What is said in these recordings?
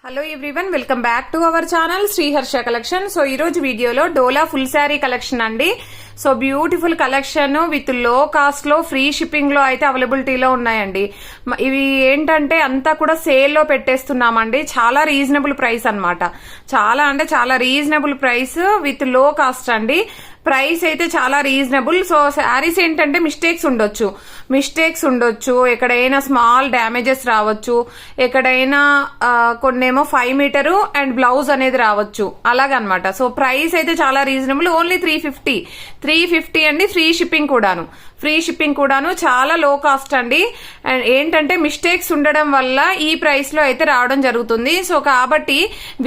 Hello everyone, welcome back to our channel Sriharsha collection. So ఈ రోజు వీడియోలో డోలా ఫుల్ శారీ కలెక్షన్ అండి. సో బ్యూటిఫుల్ కలెక్షన్ విత్ లో కాస్ట్ లో ఫ్రీ షిప్పింగ్ లో అయితే అవైలబిలిటీలో ఉన్నాయండి. ఇవి ఏంటంటే అంతా కూడా సేల్ లో పెట్టేస్తున్నామండి. చాలా రీజనబుల్ ప్రైస్ అన్నమాట. చాలా అంటే చాలా రీజనబుల్ ప్రైస్ విత్ లో కాస్ట్ అండి. ప్రైస్ అయితే చాలా రీజనబుల్. సో శారీస్ ఏంటంటే మిస్టేక్స్ ఉండొచ్చు, ఎక్కడైనా స్మాల్ డ్యామేజెస్ రావచ్చు, ఎక్కడైనా కొన్నేమో 5 మీటరు అండ్ బ్లౌజ్ అనేది రావచ్చు, అలాగనమాట. సో ప్రైస్ అయితే చాలా రీజనబుల్. ఓన్లీ 350 అండి. ఫ్రీ షిప్పింగ్ కూడాను చాలా లో కాస్ట్ అండి. అండ్ ఏంటంటే మిస్టేక్స్ ఉండడం వల్ల ఈ ప్రైస్ లో అయితే రావడం జరుగుతుంది. సో కాబట్టి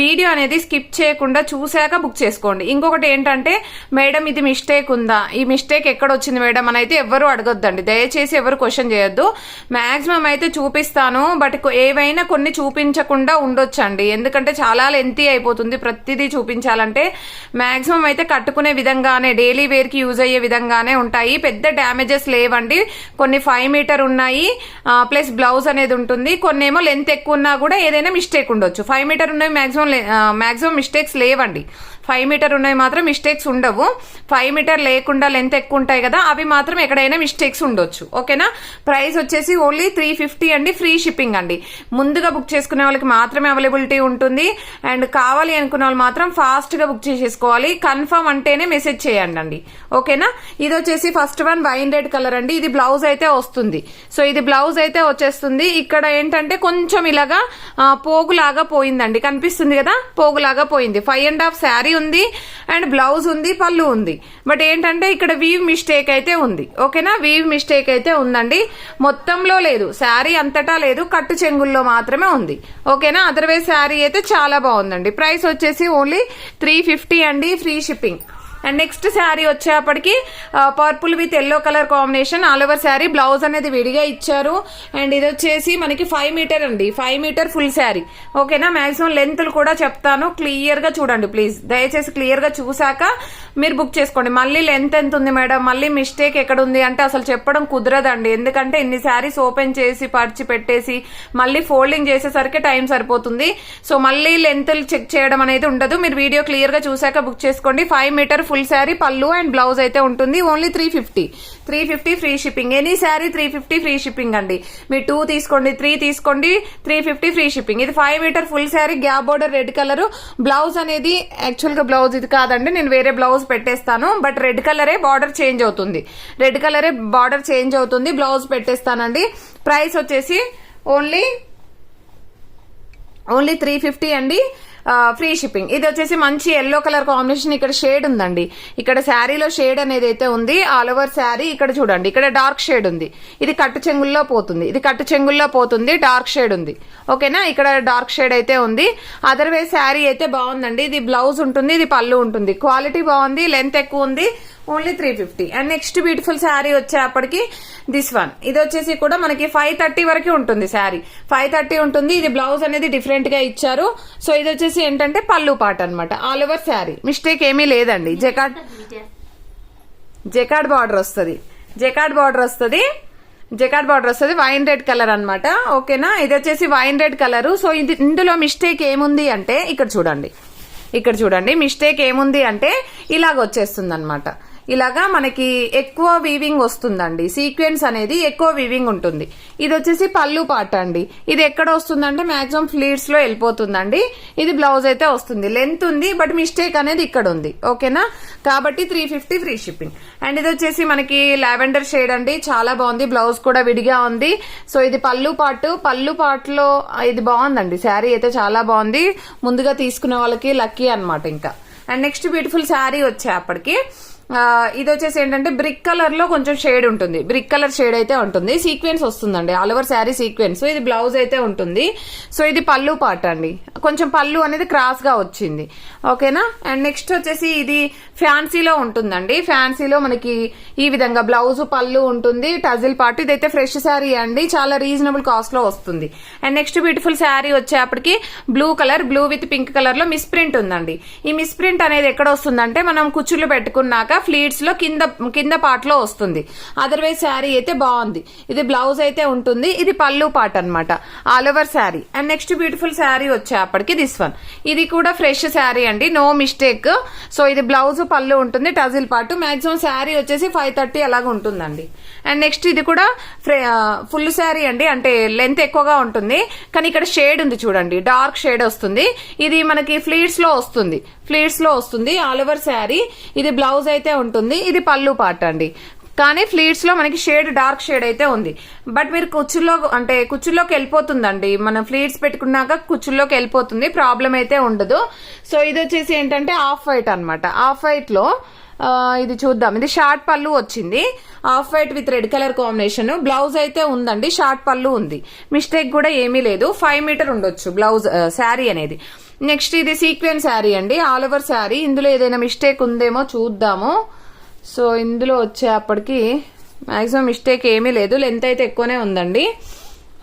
వీడియో అనేది స్కిప్ చేయకుండా చూశాక బుక్ చేసుకోండి. ఇంకొకటి ఏంటంటే, మేడం ఇది మిస్టేక్ ఉందా, ఈ మిస్టేక్ ఎక్కడ వచ్చింది మేడం అని అయితే ఎవరు అడగొద్దండి. దయచేసి ఎవరు క్వశ్చన్ చేయొద్దు. మాక్సిమం అయితే చూపిస్తాను, బట్ ఏవైనా కొన్ని చూపించకుండా ఉండొచ్చండి. ఎందుకంటే చాలా లెంతీ అయిపోతుంది ప్రతిదీ చూపించాలంటే. మాక్సిమం అయితే కట్టుకునే విధంగానే, డైలీ వేర్ కి యూజ్ అయ్యే విధంగానే ఉంటాయి. పెద్ద డ్యామేజెస్ లేవండి. కొన్ని 5 మీటర్ ఉన్నాయి, ప్లస్ బ్లౌజ్ అనేది ఉంటుంది. కొన్ని ఏమో లెంత్ ఎక్కువ ఉన్నా కూడా ఏదైనా మిస్టేక్ ఉండొచ్చు. 5 మీటర్ ఉన్నవి మాక్సిమం మిస్టేక్స్ లేవండి. 5 మీటర్ ఉన్నవి మాత్రం మిస్టేక్స్ ఉండవు. 5 మీటర్ లేకుండా లెంత్ ఎక్కువ ఉంటాయి కదా, అవి మాత్రం ఎక్కడైనా మిస్టేక్స్ ఉండొచ్చు. ఓకేనా. ప్రైస్ వచ్చేసి ఓన్లీ 350 అండి. ఫ్రీ షిప్పింగ్ అండి. ముందుగా బుక్ చేసుకునే వాళ్ళకి మాత్రమే అవైలబిలిటీ ఉంటుంది. అండ్ కావాలి అనుకున్న వాళ్ళు మాత్రం ఫాస్ట్ గా బుక్ చేసేసుకోవాలి. కన్ఫర్మ్ అంటేనే మెసేజ్ చేయండి అండి. ఓకేనా. ఇది వచ్చేసి first one wine red colour అండి. ఇది బ్లౌజ్ అయితే వస్తుంది. సో ఇది బ్లౌజ్ అయితే వచ్చేస్తుంది. ఇక్కడ ఏంటంటే కొంచెం ఇలాగా పోగులాగా పోయిందండి, కనిపిస్తుంది కదా, పోగులాగా పోయింది. 5.5 శారీ ఉంది అండ్ బ్లౌజ్ ఉంది, పళ్ళు ఉంది. బట్ ఏంటంటే ఇక్కడ వీవ్ మిస్టేక్ అయితే ఉంది. ఓకేనా. వీవ్ మిస్టేక్ అయితే ఉందండి. మొత్తంలో లేదు, శారీ అంతటా లేదు, కట్టు చెంగుల్లో మాత్రమే ఉంది. ఓకేనా. అదర్వైజ్ శారీ అయితే చాలా బాగుందండి. ప్రైస్ వచ్చేసి ఓన్లీ 350 అండి. Free shipping. And next sari వచ్చేప్పటికి purple with yellow colour combination, all over sari. Blouse అనేది విడిగా ఇచ్చారు. అండ్ ఇది వచ్చేసి మనకి 5 మీటర్ అండి. 5 మీటర్ ఫుల్ శారీ. ఓకేనా. మాక్సిమం లెంత్లు కూడా చెప్తాను, క్లియర్ గా చూడండి ప్లీజ్. దయచేసి క్లియర్ గా చూసాక మీరు బుక్ చేసుకోండి. మళ్ళీ లెంత్ ఎంత ఉంది మేడం, మళ్ళీ మిస్టేక్ ఎక్కడ ఉంది అంటే అసలు చెప్పడం కుదరదండి. ఎందుకంటే ఇన్ని శారీస్ ఓపెన్ చేసి పరిచి పెట్టేసి మళ్ళీ ఫోల్డింగ్ చేసేసరికి టైం సరిపోతుంది. సో మళ్ళీ లెంత్లు చెక్ చేయడం అనేది ఉండదు. మీరు వీడియో క్లియర్ గా చూసాక బుక్ చేసుకోండి. 5 మీటర్ ఫుల్ శారీ, పళ్ళు అండ్ బ్లౌజ్ అయితే ఉంటుంది. Only 350 free shipping. Any sari 350 free shipping అండి. మీరు 2 తీసుకోండి, 3 తీసుకోండి, 350 ఫ్రీ షిప్పింగ్. ఇది 5 meter full sari, gap border red colour. Blouse అనేది యాక్చువల్ గా బ్లౌజ్ ఇది కాదండి, నేను వేరే బ్లౌజ్ పెట్టేస్తాను. బట్ రెడ్ కలరే బార్డర్ చేంజ్ అవుతుంది. బ్లౌజ్ పెట్టేస్తానండి. ప్రైస్ వచ్చేసి ఓన్లీ 350 అండి. Free shipping. ఇది వచ్చేసి మంచి ఎల్లో కలర్ కాంబినేషన్. ఇక్కడ షేడ్ ఉందండి. ఇక్కడ శారీలో షేడ్ అనేది అయితే ఉంది. ఆల్ ఓవర్ శారీ ఇక్కడ చూడండి, ఇక్కడ డార్క్ షేడ్ ఉంది. ఇది కట్టు చెంగుల్లో పోతుంది. డార్క్ షేడ్ ఉంది. ఓకేనా. ఇక్కడ డార్క్ షేడ్ అయితే ఉంది. అదర్వైజ్ శారీ అయితే బాగుందండి. ఇది బ్లౌజ్ ఉంటుంది, ఇది పళ్ళు ఉంటుంది. క్వాలిటీ బాగుంది, లెంత్ ఎక్కువ ఉంది. Only 350. And next beautiful sari వచ్చేప్పటికి దిస్ వన్. ఇది వచ్చేసి కూడా మనకి 530 వరకు ఉంటుంది శారీ. 530 ఉంటుంది. ఇది బ్లౌజ్ అనేది డిఫరెంట్ గా ఇచ్చారు. సో ఇది వచ్చేసి ఏంటంటే పళ్ళు పాట అనమాట. ఆల్ ఓవర్ శారీ మిస్టేక్ ఏమీ లేదండి. జెకార్డ్ బార్డర్ వస్తుంది. వైన్ రెడ్ కలర్ అన్నమాట. ఓకేనా. ఇది వచ్చేసి వైన్ రెడ్ కలర్. సో ఇందులో మిస్టేక్ ఏముంది అంటే ఇక్కడ చూడండి మిస్టేక్ ఏముంది అంటే ఇలాగ వచ్చేస్తుంది అనమాట. ఇలాగా మనకి ఎక్కువ వీవింగ్ వస్తుందండి. సీక్వెన్స్ అనేది ఎక్కువ వీవింగ్ ఉంటుంది. ఇది వచ్చేసి పళ్ళు పాట అండి. ఇది ఎక్కడ వస్తుందంటే మాక్సిమం ఫ్లీట్స్ లో వెళ్ళిపోతుందండి. ఇది బ్లౌజ్ అయితే వస్తుంది. లెంత్ ఉంది, బట్ మిస్టేక్ అనేది ఇక్కడ ఉంది. ఓకేనా. కాబట్టి 350 ఫ్రీ షిప్పింగ్. అండ్ ఇది వచ్చేసి మనకి లావెండర్ షేడ్ అండి. చాలా బాగుంది. బ్లౌజ్ కూడా విడిగా ఉంది. సో ఇది పళ్ళు పాటలో ఇది బాగుందండి. శారీ అయితే చాలా బాగుంది. ముందుగా తీసుకునే వాళ్ళకి లక్కీ అనమాట ఇంకా. అండ్ నెక్స్ట్ బ్యూటిఫుల్ శారీ వచ్చేప్పటికి ఇది వచ్చేసి ఏంటంటే బ్రిక్ కలర్ లో కొంచెం షేడ్ ఉంటుంది. బ్రిక్ కలర్ షేడ్ అయితే ఉంటుంది. సీక్వెన్స్ వస్తుందండి. All over sari sequence. ఇది బ్లౌజ్ అయితే ఉంటుంది. సో ఇది పళ్ళు పాట అండి. కొంచెం పళ్ళు అనేది క్రాస్ గా వచ్చింది. ఓకేనా. అండ్ నెక్స్ట్ వచ్చేసి ఇది ఫ్యాన్సీలో ఉంటుందండి. ఫ్యాన్సీలో మనకి ఈ విధంగా బ్లౌజ్ పళ్ళు ఉంటుంది. టజిల్ పార్ట్. ఇదైతే ఫ్రెష్ శారీ అండి. చాలా రీజనబుల్ కాస్ట్ లో వస్తుంది. అండ్ నెక్స్ట్ బ్యూటిఫుల్ శారీ వచ్చేప్పటికి బ్లూ విత్ పింక్ కలర్ లో మిస్ ప్రింట్ ఉందండి. ఈ మిస్ ప్రింట్ అనేది ఎక్కడ వస్తుందంటే మనం కుచ్చులు పెట్టుకున్నాక ఫ్లీట్స్ లో కింద పార్ట్ లో వస్తుంది. అదర్వైజ్ శారీ అయితే బాగుంది. ఇది బ్లౌజ్ అయితే ఉంటుంది. ఇది పళ్ళు పార్ట్ అనమాట. All over sari. And next beautiful sari వచ్చేప్పటికి వచ్చేప్పటికి దిస్ వన్, ఇది కూడా ఫ్రెష్ శారీ అండి, నో మిస్టేక్. సో ఇది బ్లౌజ్ పళ్ళు ఉంటుంది, టజిల్ పాటు. మాక్సిమం శారీ వచ్చేసి 530 అలాగ ఉంటుందండి. అండ్ నెక్స్ట్ ఇది కూడా ఫుల్ శారీ అండి, అంటే లెంత్ ఎక్కువగా ఉంటుంది, కానీ ఇక్కడ షేడ్ ఉంది చూడండి, డార్క్ షేడ్ వస్తుంది. ఇది మనకి ఫ్లీట్స్ లో వస్తుంది, ఆల్ ఓవర్ శారీ. ఇది బ్లౌజ్ అయితే ఉంటుంది, ఇది పళ్ళు పార్ట్ అండి. కానీ ఫ్లీట్స్ లో మనకి షేడ్ డార్క్ షేడ్ అయితే ఉంది. బట్ మీరు కుచ్చుల్లోకి వెళ్ళిపోతుందండి, మనం ఫ్లీట్స్ పెట్టుకున్నాక కుచ్చుల్లోకి వెళ్ళిపోతుంది, ప్రాబ్లం అయితే ఉండదు. సో ఇది వచ్చేసి ఏంటంటే ఆఫ్ వైట్ అనమాట. ఆఫ్ వైట్ లో ఇది చూద్దాం, ఇది షార్ట్ పళ్ళు వచ్చింది, off white with red colour combination. Blouse అయితే ఉందండి, షార్ట్ పళ్ళు ఉంది, మిస్టేక్ కూడా ఏమీ లేదు. 5 మీటర్ ఉండొచ్చు బ్లౌజ్ శారీ అనేది. నెక్స్ట్ ఇది సీక్వెన్స్ శారీ అండి, ఆల్ ఓవర్ శారీ. ఇందులో ఏదైనా మిస్టేక్ ఉందేమో చూద్దాము. సో ఇందులో వచ్చేప్పటికి మాక్సిమం మిస్టేక్ ఏమీ లేదు, లెంత్ అయితే ఎక్కువనే ఉందండి.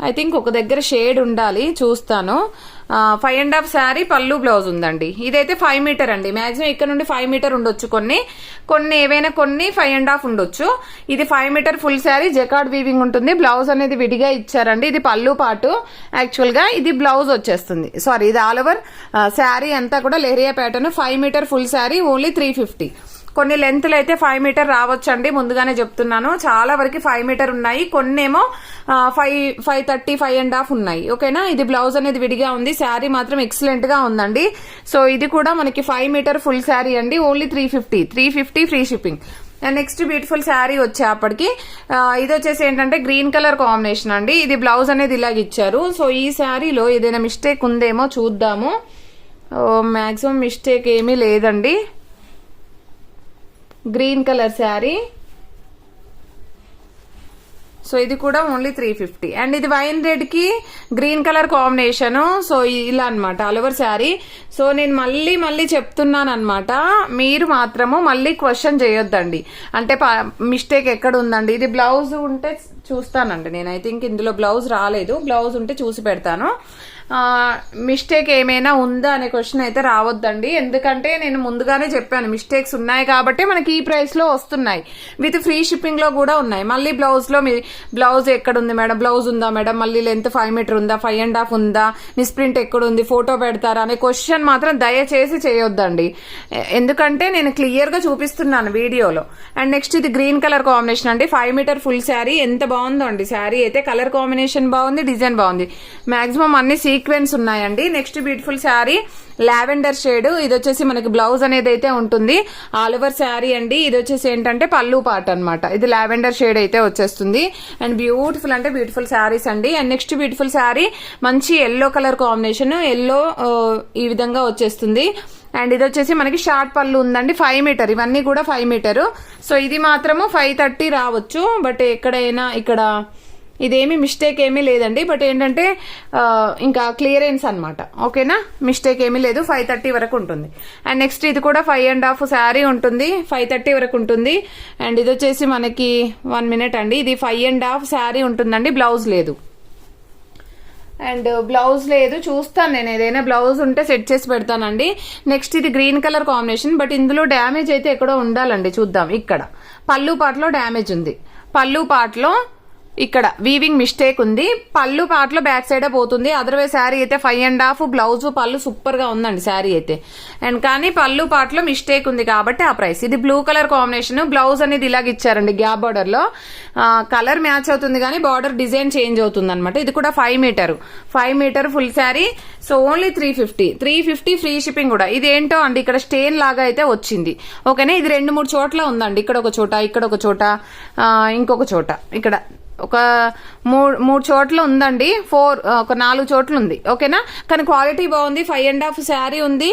ఐ థింక్ ఒక దగ్గర షేడ్ ఉండాలి, చూస్తాను. 5.5 శారీ, పళ్ళు బ్లౌజ్ ఉందండి. ఇదైతే 5 మీటర్ అండి, మాక్సిమం ఇక్కడ నుండి 5 మీటర్ ఉండొచ్చు, కొన్ని ఏవైనా కొన్ని 5.5 ఉండొచ్చు. ఇది 5 meter full sari, jacquard weaving ఉంటుంది, బ్లౌజ్ అనేది విడిగా ఇచ్చారండి. ఇది పళ్ళు పాటు యాక్చువల్ గా, ఇది బ్లౌజ్ వచ్చేస్తుంది. సారీ, ఇది ఆల్ ఓవర్ శారీ అంతా కూడా lehariya pattern. 5 meter full sari, only 350. కొన్ని లెంత్లు అయితే 5 మీటర్ రావచ్చండి, ముందుగానే చెప్తున్నాను. చాలా వరకు 5 మీటర్ ఉన్నాయి, కొన్నేమో 530, 5.5 ఉన్నాయి. ఓకేనా, ఇది బ్లౌజ్ అనేది విడిగా ఉంది, శారీ మాత్రం ఎక్సలెంట్ గా ఉందండి. సో ఇది కూడా మనకి 5 మీటర్ ఫుల్ శారీ అండి, only 350 free shipping. And next beautiful sari వచ్చేప్పటికి ఇది వచ్చేసి ఏంటంటే గ్రీన్ కలర్ కాంబినేషన్ అండి. ఇది బ్లౌజ్ అనేది ఇలాగ ఇచ్చారు. సో ఈ శారీలో ఏదైనా మిస్టేక్ ఉందేమో చూద్దాము. మాక్సిమం మిస్టేక్ ఏమీ లేదండి. గ్రీన్ కలర్ శారీ, సో ఇది కూడా ఓన్లీ 350. అండ్ ఇది వైన్ రెడ్ కి గ్రీన్ కలర్ కాంబినేషన్. సో ఇలా అనమాట ఆల్ ఓవర్ శారీ. సో నేను మళ్ళీ చెప్తున్నాను అనమాట, మీరు మాత్రము మళ్ళీ క్వశ్చన్ చేయొద్దండి, అంటే మిస్టేక్ ఎక్కడ ఉందండి. ఇది బ్లౌజ్ ఉంటే చూస్తానండి నేను, ఐ థింక్ ఇందులో బ్లౌజ్ రాలేదు, బ్లౌజ్ ఉంటే చూసి పెడతాను. మిస్టేక్ ఏమైనా ఉందా అనే క్వశ్చన్ అయితే రావద్దండి, ఎందుకంటే నేను ముందుగానే చెప్పాను మిస్టేక్స్ ఉన్నాయి కాబట్టి మనకి ఈ ప్రైస్ లో వస్తున్నాయి, విత్ ఫ్రీ షిప్పింగ్ లో కూడా ఉన్నాయి. మళ్ళీ బ్లౌజ్ లో బ్లౌజ్ ఎక్కడ ఉంది మేడం, బ్లౌజ్ ఉందా మేడం, మళ్ళీ లెంత్ 5 మీటర్ ఉందా, 5.5 ఉందా, మిస్ప్రింట్ ఎక్కడ ఉంది, ఫోటో పెడతారా అనే క్వశ్చన్ మాత్రం దయచేసి చేయొద్దండి, ఎందుకంటే నేను క్లియర్ గా చూపిస్తున్నాను వీడియోలో. అండ్ నెక్స్ట్ ఇది గ్రీన్ కలర్ కాంబినేషన్ అండి, 5 మీటర్ ఫుల్ శారీ. ఎంత బాగుందో అండి శారీ అయితే, కలర్ కాంబినేషన్ బాగుంది, డిజైన్ బాగుంది, మాక్సిమం అన్ని సీక్వెన్స్ ఉన్నాయండి. Next beautiful sari lavender shade, ఇది వచ్చేసి మనకి బ్లౌజ్ అనేది అయితే ఉంటుంది, ఆల్ ఓవర్ శారీ అండి. ఇది వచ్చేసి ఏంటంటే పళ్ళు పార్ట్ అనమాట, ఇది లావెండర్ షేడ్ అయితే వచ్చేస్తుంది. అండ్ బ్యూటిఫుల్ అంటే బ్యూటిఫుల్ శారీస్ అండి. అండ్ నెక్స్ట్ బ్యూటిఫుల్ శారీ మంచి ఎల్లో కలర్ కాంబినేషన్, ఎల్లో ఈ విధంగా వచ్చేస్తుంది. అండ్ ఇది వచ్చేసి మనకి షార్ట్ పళ్ళు ఉందండి, 5 మీటర్, ఇవన్నీ కూడా 5 మీటర్. సో ఇది మాత్రము 530 రావచ్చు, బట్ ఎక్కడైనా ఇక్కడ ఇదేమి మిస్టేక్ ఏమీ లేదండి, బట్ ఏంటంటే ఇంకా క్లియరెన్స్ అనమాట. ఓకేనా, మిస్టేక్ ఏమీ లేదు, 530 వరకు ఉంటుంది. అండ్ నెక్స్ట్ ఇది కూడా 5.5 శారీ ఉంటుంది, 530 వరకు ఉంటుంది. అండ్ ఇది వచ్చేసి మనకి 1 మినిట్ అండి, ఇది 5.5 శారీ ఉంటుందండి, బ్లౌజ్ లేదు. అండ్ బ్లౌజ్ లేదు, చూస్తాను నేను, ఏదైనా బ్లౌజ్ ఉంటే సెట్ చేసి పెడతానండి. నెక్స్ట్ ఇది గ్రీన్ కలర్ కాంబినేషన్, బట్ ఇందులో డ్యామేజ్ అయితే ఎక్కడో ఉండాలండి, చూద్దాం. ఇక్కడ పళ్ళు పాటలో డ్యామేజ్ ఉంది, పళ్ళు పాటలో ఇక్కడ వీవింగ్ మిస్టేక్ ఉంది, పళ్ళు పాటలో బ్యాక్ సైడ్ పోతుంది. అదర్వైజ్ శారీ అయితే 5.5, బ్లౌజ్ పళ్ళు సూపర్ గా ఉందండి శారీ అయితే. అండ్ కానీ పళ్ళు పాటలో మిస్టేక్ ఉంది కాబట్టి ఆ ప్రైస్. ఇది బ్లూ కలర్ కాంబినేషన్, బ్లౌజ్ అనేది ఇలాగ ఇచ్చారండి, గ్యాప్ బార్డర్ లో. కలర్ మ్యాచ్ అవుతుంది కానీ బార్డర్ డిజైన్ చేంజ్ అవుతుంది అనమాట. ఇది కూడా 5 meter full sari. So only 350 free shipping కూడా. ఇది ఏంటో అండి, ఇక్కడ స్టెయిన్ లాగా అయితే వచ్చింది. ఓకేనా, ఇది 2-3 చోట్ల ఉందండి, ఇక్కడ ఒక చోట, ఇక్కడ ఒక చోట, ఇంకొక చోట, ఇక్కడ ఒక 3 చోట్ల ఉందండి, ఒక 4 చోట్ల ఉంది. ఓకేనా, కానీ క్వాలిటీ బాగుంది, 5.5 శారీ ఉంది,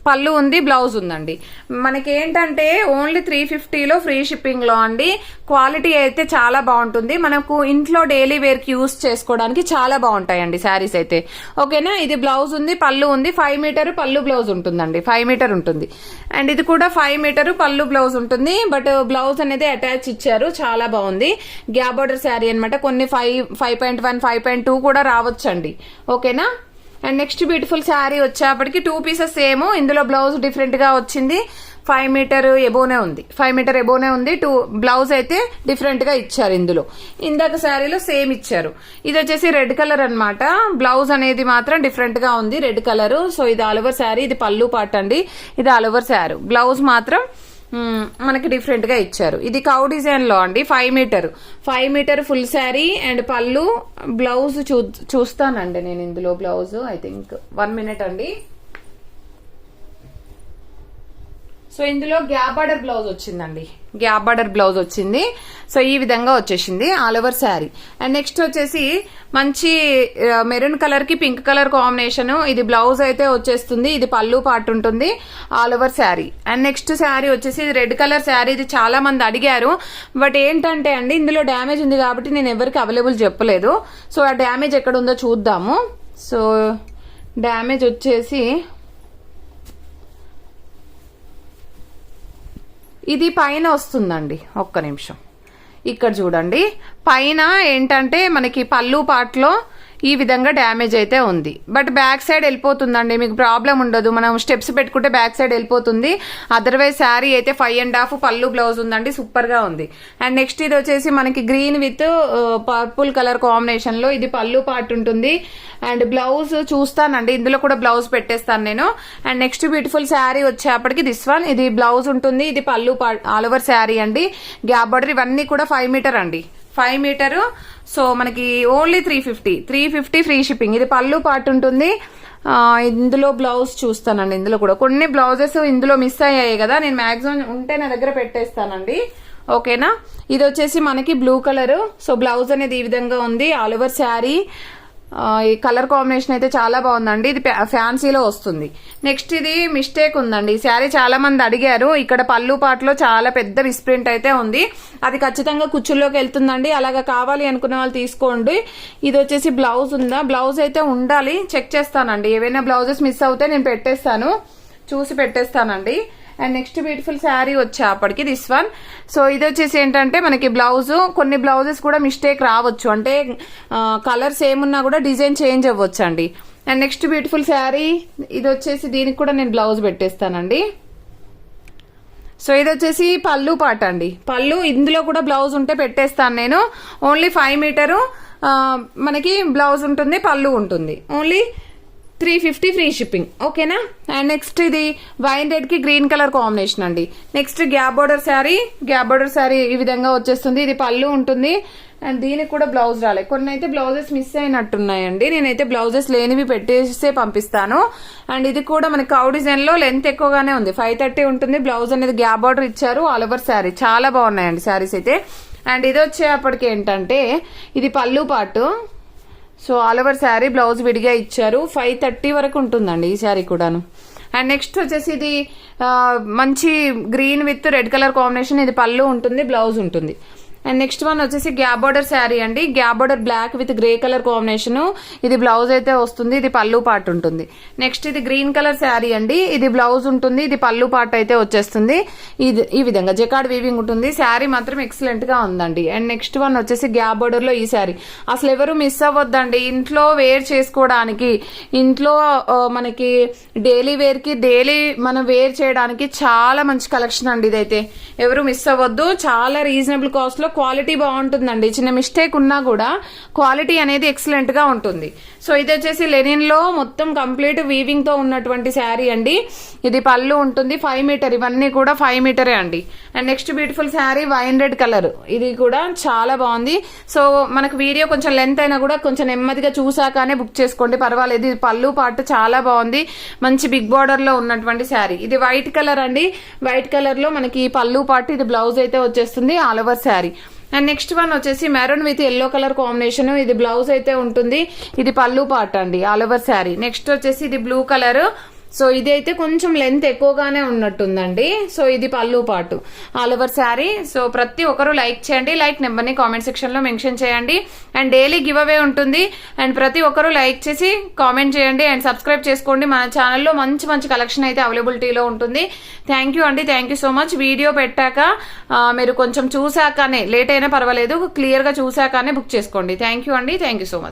పళ్ళు ఉంది, బ్లౌజ్ ఉందండి. మనకి ఏంటంటే ఓన్లీ 350లో ఫ్రీ షిప్పింగ్ లో అండి. క్వాలిటీ అయితే చాలా బాగుంటుంది, మనకు ఇంట్లో డైలీ వేర్ కి యూస్ చేసుకోవడానికి చాలా బాగుంటాయండి శారీస్ అయితే. ఓకేనా, ఇది బ్లౌజ్ ఉంది, పళ్ళు ఉంది, 5 మీటర్ పళ్ళు బ్లౌజ్ ఉంటుందండి, 5 మీటర్ ఉంటుంది. అండ్ ఇది కూడా 5 మీటర్ పళ్ళు బ్లౌజ్ ఉంటుంది, బట్ బ్లౌజ్ అనేది అటాచ్ ఇచ్చారు, చాలా బాగుంది. గ్యాప్ బార్డర్ శారీ అనమాట, కొన్ని 5.1, 5.2 కూడా రావచ్చండి. ఓకేనా. అండ్ నెక్స్ట్ బ్యూటిఫుల్ శారీ వచ్చేప్పటికి 2 పీసెస్ సేమ్, ఇందులో బ్లౌజ్ డిఫరెంట్ గా వచ్చింది, 5 మీటర్ ఎబోనే ఉంది, 5 మీటర్ ఎబోనే ఉంది. బ్లౌజ్ అయితే డిఫరెంట్ గా ఇచ్చారు. ఇందులో ఇందాక శారీలో సేమ్ ఇచ్చారు. ఇది వచ్చేసి రెడ్ కలర్ అన్నమాట. బ్లౌజ్ అనేది మాత్రం డిఫరెంట్ గా ఉంది, రెడ్ కలర్. సో ఇది ఆల్ ఓవర్ శారీ, ఇది పళ్ళు పార్ట్ అండి, ఇది ఆల్ ఓవర్ శారీ. బ్లౌజ్ మాత్రం మనకి డిఫరెంట్ గా ఇచ్చారు. ఇది కౌ డిజైన్ లో అండి, 5 మీటర్ ఫుల్ శారీ అండ్ పళ్ళు. బ్లౌజ్ చూస్తానండి నేను ఇందులో బ్లౌజ్. ఐ థింక్ 1 మినిట్ అండి. సో ఇందులో గ్యాప్ బార్డర్ బ్లౌజ్ వచ్చిందండి, గ్యాప్ బార్డర్ బ్లౌజ్ వచ్చింది. సో ఈ విధంగా వచ్చేసింది all over sari. And next వచ్చేసి మంచి మెరూన్ కలర్ కి పింక్ కలర్ కాంబినేషన్. ఇది బ్లౌజ్ అయితే వచ్చేస్తుంది, ఇది పళ్ళు పార్ట్ ఉంటుంది all over sari. And next sari వచ్చేసి ఇది రెడ్ కలర్ శారీ. ఇది చాలా మంది అడిగారు, బట్ ఏంటంటే అండి ఇందులో డ్యామేజ్ ఉంది కాబట్టి నేను ఎవరికి అవైలబుల్ చెప్పలేదు. సో ఆ డ్యామేజ్ ఎక్కడ ఉందో చూద్దాము. సో డ్యామేజ్ వచ్చేసి ఇది పైన వస్తుందండి, ఒక్క నిమిషం. ఇక్కడ చూడండి, పైన ఏంటంటే మనకి పళ్ళు పార్ట్ లో ఈ విధంగా డ్యామేజ్ అయితే ఉంది. బట్ బ్యాక్ సైడ్ వెళ్ళిపోతుందండి, మీకు ప్రాబ్లం ఉండదు. మనం స్టెప్స్ పెట్టుకుంటే బ్యాక్ సైడ్ వెళ్ళిపోతుంది. అదర్వైజ్ శారీ అయితే 5.5 పళ్ళు బ్లౌజ్ ఉందండి, సూపర్ గా ఉంది. అండ్ నెక్స్ట్ ఇది వచ్చేసి మనకి green with purple colour combination లో ఇది పళ్ళు పార్ట్ ఉంటుంది. అండ్ బ్లౌజ్ చూస్తానండి, ఇందులో కూడా బ్లౌజ్ పెట్టేస్తాను నేను. అండ్ నెక్స్ట్ బ్యూటిఫుల్ శారీ వచ్చేప్పటికి దిస్ వన్, ఇది బ్లౌజ్ ఉంటుంది, ఇది పళ్ళు పార్ట్ ఆల్ ఓవర్ శారీ అండి. గ్యాప్ బార్డర్ ఇవన్నీ కూడా 5 మీటర్ అండి, 5 మీటర్. సో మనకి ఓన్లీ 350 ఫ్రీ షిప్పింగ్. ఇది పళ్ళు పార్ట్ ఉంటుంది. ఇందులో బ్లౌజ్ చూస్తానండి, ఇందులో కూడా కొన్ని బ్లౌజెస్ ఇందులో మిస్ అయ్యాయి కదా, నేను మాక్సిమం ఉంటే నా దగ్గర పెట్టేస్తానండి, ఓకేనా. ఇది వచ్చేసి మనకి బ్లూ కలర్. సో బ్లౌజ్ అనేది ఈ విధంగా ఉంది ఆల్ ఓవర్ శారీ. ఈ కలర్ కాంబినేషన్ అయితే చాలా బాగుందండి, ఇది ఫ్యాన్సీలో వస్తుంది. నెక్స్ట్ ఇది మిస్టేక్ ఉందండి, ఈ శారీ చాలా మంది అడిగారు. ఇక్కడ పళ్ళు పాటలో చాలా పెద్ద మిస్ప్రింట్ అయితే ఉంది, అది ఖచ్చితంగా కుచ్చుల్లోకి వెళ్తుందండి. అలాగా కావాలి అనుకునే వాళ్ళు తీసుకోండి. ఇది వచ్చేసి బ్లౌజ్ ఉందా, బ్లౌజ్ అయితే ఉండాలి, చెక్ చేస్తానండి. ఏవైనా బ్లౌజెస్ మిస్ అవుతే నేను పెట్టేస్తాను, చూసి పెట్టేస్తానండి. అండ్ నెక్స్ట్ బ్యూటిఫుల్ శారీ వచ్చేప్పటికి దిస్ వన్. సో ఇది వచ్చేసి ఏంటంటే మనకి బ్లౌజ్, కొన్ని బ్లౌజెస్ కూడా మిస్టేక్ రావచ్చు, అంటే కలర్ సేమ్ ఉన్నా కూడా డిజైన్ చేంజ్ అవ్వచ్చు అండి. అండ్ నెక్స్ట్ బ్యూటిఫుల్ శారీ ఇది వచ్చేసి, దీనికి కూడా నేను బ్లౌజ్ పెట్టేస్తానండి. సో ఇది వచ్చేసి పళ్ళు పాట అండి, పళ్ళు. ఇందులో కూడా బ్లౌజ్ ఉంటే పెట్టేస్తాను నేను. ఓన్లీ 5 మీటరు మనకి బ్లౌజ్ ఉంటుంది, పళ్ళు ఉంటుంది. ఓన్లీ 350 ఫ్రీ షిప్పింగ్, ఓకేనా. అండ్ నెక్స్ట్ ఇది వైన్ రెడ్ కి గ్రీన్ కలర్ కాంబినేషన్ అండి. Next gap border sari, gap border sari ఈ విధంగా వచ్చేస్తుంది. ఇది పళ్ళు ఉంటుంది అండ్ దీనికి కూడా బ్లౌజ్ రాలేదు. కొన్ని అయితే బ్లౌజెస్ మిస్ అయినట్టున్నాయండి, నేనైతే బ్లౌజెస్ లేనివి పెట్టేసే పంపిస్తాను. అండ్ ఇది కూడా మనకి కౌ డిజైన్ లో లెంత్ ఎక్కువగానే ఉంది, 530 ఉంటుంది. బ్లౌజ్ అనేది గ్యాప్ బార్డర్ ఇచ్చారు ఆల్ ఓవర్ శారీ. చాలా బాగున్నాయండి శారీస్ అయితే. అండ్ ఇది వచ్చేప్పటికి ఏంటంటే ఇది పళ్ళు part. So all over sari blouse విడిగా ఇచ్చారు, 530 వరకు ఉంటుందండి ఈ శారీ కూడాను. అండ్ నెక్స్ట్ వచ్చేసి ఇది మంచి green with red colour combination. ఇది పళ్ళు ఉంటుంది, బ్లౌజ్ ఉంటుంది. అండ్ నెక్స్ట్ వన్ వచ్చేసి గ్యాప్ బార్డర్ శారీ అండి, gap border black with grey colour combination. ఇది బ్లౌజ్ అయితే వస్తుంది, ఇది పళ్ళు పార్ట్ ఉంటుంది. నెక్స్ట్ ఇది గ్రీన్ కలర్ శారీ అండి, ఇది బ్లౌజ్ ఉంటుంది, ఇది పళ్ళు పార్ట్ అయితే వచ్చేస్తుంది. ఇది ఈ విధంగా జకార్డ్ వీవింగ్ ఉంటుంది. శారీ మాత్రం ఎక్సలెంట్ గా ఉందండి. అండ్ నెక్స్ట్ వన్ వచ్చేసి గ్యాప్ బార్డర్ లో ఈ శారీ. అసలు ఎవరు మిస్ అవ్వద్దండి, ఇంట్లో వేర్ చేసుకోవడానికి, ఇంట్లో మనకి డైలీ వేర్ కి డైలీ మనం వేర్ చేయడానికి చాలా మంచి కలెక్షన్ అండి. ఇదైతే ఎవరు మిస్ అవ్వద్దు, చాలా రీజనబుల్ కాస్ట్ లో క్వాలిటీ బాగుంటుందండి. చిన్న మిస్టేక్ ఉన్నా కూడా క్వాలిటీ అనేది ఎక్సలెంట్ గా ఉంటుంది. సో ఇది వచ్చేసి లెనిన్ లో మొత్తం కంప్లీట్ వీవింగ్ తో ఉన్నటువంటి శారీ అండి. ఇది పళ్ళు ఉంటుంది, 5 మీటర్. ఇవన్నీ కూడా 5 మీటరే అండి. And next beautiful sari wine red colour, ఇది కూడా చాలా బాగుంది. సో మనకు వీడియో కొంచెం లెంత్ అయినా కూడా కొంచెం నెమ్మదిగా చూసాకనే బుక్ చేసుకోండి, పర్వాలేదు. ఇది పళ్ళు పార్ట్ చాలా బాగుంది, మంచి బిగ్ బార్డర్ లో ఉన్నటువంటి శారీ. ఇది వైట్ కలర్ అండి, వైట్ కలర్ లో మనకి పళ్ళు పార్ట్, ఇది బ్లౌజ్ అయితే వచ్చేస్తుంది all over sari. And next one వచ్చేసి maroon with yellow colour combination. ఇది బ్లౌజ్ అయితే ఉంటుంది, ఇది పళ్ళు పార్ట్ అండి ఆల్ ఓవర్ శారీ. నెక్స్ట్ వచ్చేసి ఇది బ్లూ కలర్. సో ఇది అయితే కొంచెం లెంత్ ఎక్కువగానే ఉన్నట్టుందండి. సో ఇది పళ్ళు పాటు ఆల్ ఓవర్ శారీ. సో ప్రతి ఒక్కరు లైక్ చేయండి, లైక్ నెంబర్ ని కామెంట్ సెక్షన్ లో మెన్షన్ చేయండి. అండ్ డైలీ గివ్ అవే ఉంటుంది. అండ్ ప్రతి ఒక్కరు లైక్ చేసి కామెంట్ చేయండి అండ్ సబ్స్క్రైబ్ చేసుకోండి. మన ఛానల్లో మంచి మంచి కలెక్షన్ అయితే అవైలబిలిటీలో ఉంటుంది. థ్యాంక్ యూ అండి, thank you so much. Video పెట్టాక మీరు కొంచెం చూసాకనే, లేట్ అయినా పర్వాలేదు, క్లియర్ గా చూసాకనే బుక్ చేసుకోండి. థ్యాంక్ యూ అండి, థ్యాంక్ యూ సో మచ్.